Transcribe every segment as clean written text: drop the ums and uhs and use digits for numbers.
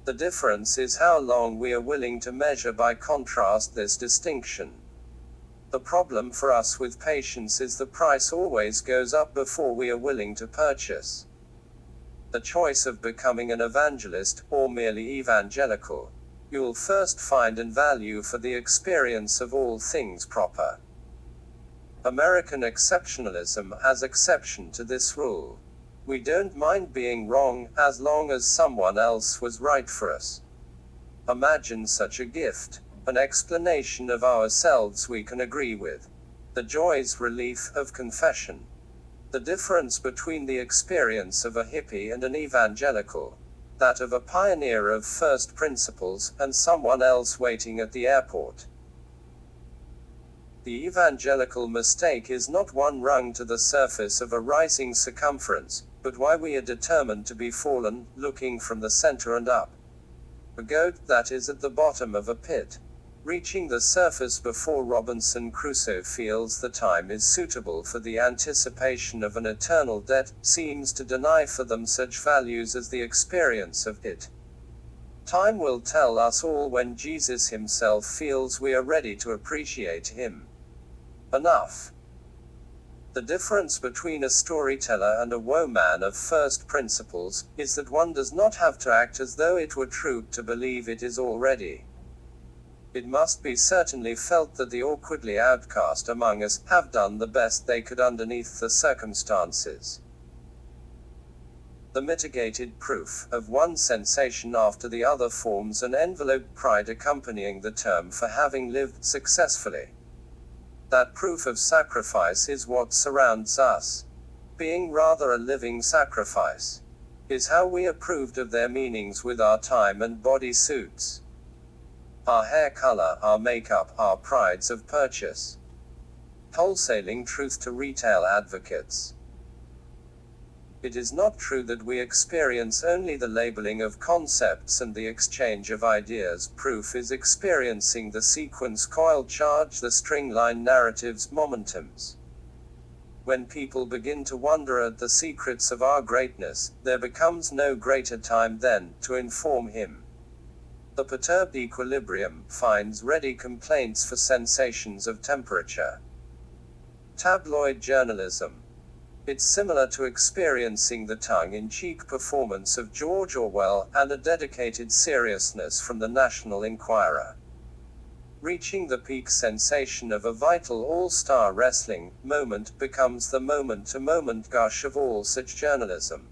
The difference is how long we are willing to measure by contrast this distinction. The problem for us with patience is the price always goes up before we are willing to purchase. The choice of becoming an evangelist, or merely evangelical, you'll first find and value for the experience of all things proper. American exceptionalism has exception to this rule. We don't mind being wrong, as long as someone else was right for us. Imagine such a gift, an explanation of ourselves we can agree with. The joys relief of confession. The difference between the experience of a hippie and an evangelical, that of a pioneer of first principles, and someone else waiting at the airport. The evangelical mistake is not one rung to the surface of a rising circumference, but why we are determined to be fallen, looking from the center and up. A goat that is at the bottom of a pit, reaching the surface before Robinson Crusoe feels the time is suitable for the anticipation of an eternal debt, seems to deny for them such values as the experience of it. Time will tell us all when Jesus himself feels we are ready to appreciate him enough. The difference between a storyteller and a woe-man of first principles is that one does not have to act as though it were true to believe it is already. It must be certainly felt that the awkwardly outcast among us have done the best they could underneath the circumstances. The mitigated proof of one sensation after the other forms an enveloped pride accompanying the term for having lived successfully. That proof of sacrifice is what surrounds us. Being rather a living sacrifice is how we approved of their meanings with our time and body suits. Our hair color, our makeup, our prides of purchase. Wholesaling truth to retail advocates. It is not true that we experience only the labeling of concepts and the exchange of ideas. Proof is experiencing the sequence, coil charge, the string line narratives, momentums. When people begin to wonder at the secrets of our greatness, there becomes no greater time then to inform him. The perturbed equilibrium finds ready complaints for sensations of temperature. Tabloid journalism. It's similar to experiencing the tongue-in-cheek performance of George Orwell, and a dedicated seriousness from the National Enquirer. Reaching the peak sensation of a vital all-star wrestling moment becomes the moment-to-moment gush of all such journalism.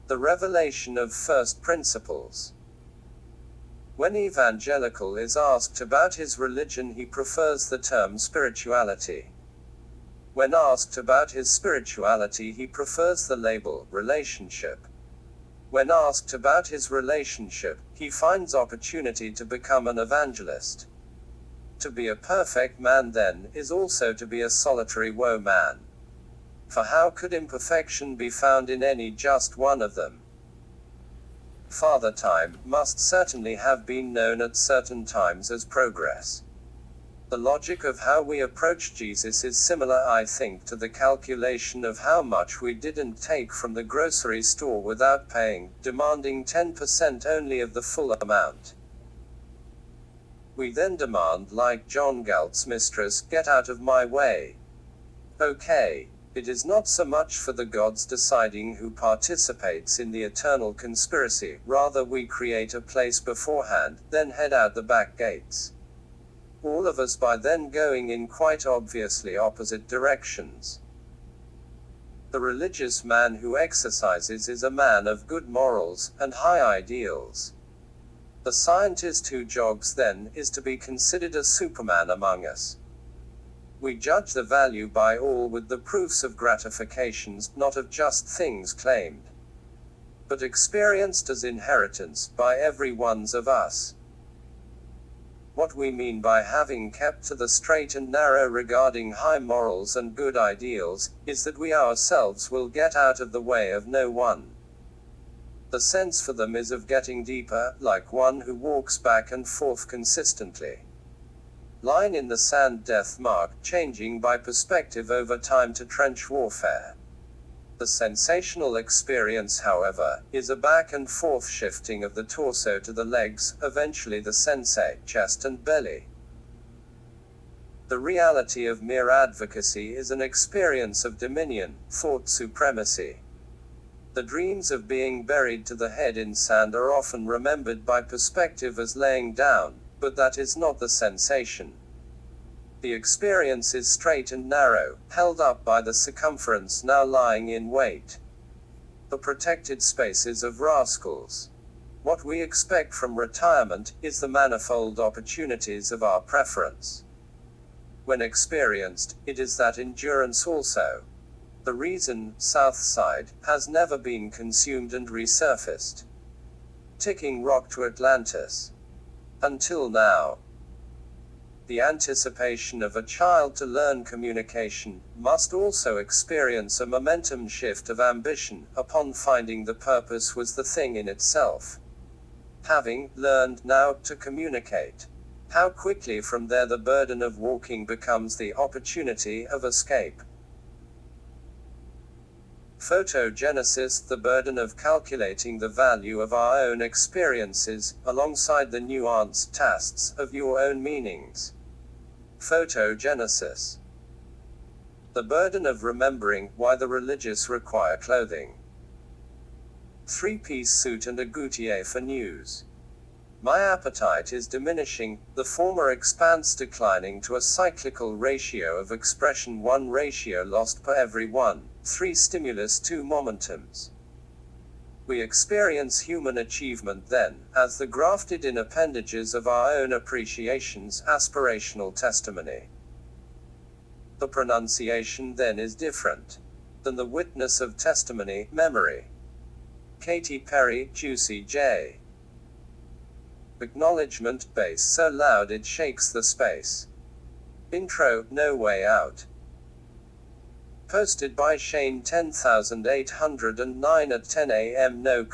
The revelation of first principles. When evangelical is asked about his religion, he prefers the term spirituality. When asked about his spirituality, he prefers the label relationship. When asked about his relationship, he finds opportunity to become an evangelist. To be a perfect man, then, is also to be a solitary woe man. For how could imperfection be found in any just one of them? Father Time must certainly have been known at certain times as progress. The logic of how we approach Jesus is similar, I think, to the calculation of how much we didn't take from the grocery store without paying, demanding 10% only of the full amount. We then demand, like John Galt's mistress, "Get out of my way." Okay. It is not so much for the gods deciding who participates in the eternal conspiracy, rather we create a place beforehand, then head out the back gates. All of us by then going in quite obviously opposite directions. The religious man who exercises is a man of good morals and high ideals. The scientist who jogs then is to be considered a superman among us. We judge the value by all with the proofs of gratifications, not of just things claimed, but experienced as inheritance by every one's of us. What we mean by having kept to the straight and narrow regarding high morals and good ideals, is that we ourselves will get out of the way of no one. The sense for them is of getting deeper, like one who walks back and forth consistently. Line in the sand, death mark, changing by perspective over time to trench warfare. The sensational experience, however, is a back and forth shifting of the torso to the legs, eventually the sensate, chest and belly. The reality of mere advocacy is an experience of dominion, thought supremacy. The dreams of being buried to the head in sand are often remembered by perspective as laying down, but that is not the sensation. The experience is straight and narrow, held up by the circumference now lying in wait. The protected spaces of rascals. What we expect from retirement is the manifold opportunities of our preference. When experienced, it is that endurance also. The reason, South Side, has never been consumed and resurfaced. Ticking rock to Atlantis. Until now. The anticipation of a child to learn communication must also experience a momentum shift of ambition upon finding the purpose was the thing in itself. Having learned now to communicate, how quickly from there the burden of walking becomes the opportunity of escape. Photogenesis, the burden of calculating the value of our own experiences, alongside the nuanced tasks of your own meanings. Photogenesis. The burden of remembering why the religious require clothing. 3-piece suit and a gouttiere for news. My appetite is diminishing, the former expanse declining to a cyclical ratio of expression 1 ratio lost per every 1, 3 stimulus 2 momentums. We experience human achievement then, as the grafted-in appendages of our own appreciations, aspirational testimony. The pronunciation then is different than the witness of testimony, memory. Katy Perry, Juicy J. Acknowledgement, bass so loud it shakes the space. Intro, No Way Out. Posted by Shane 10809 at 10 a.m. No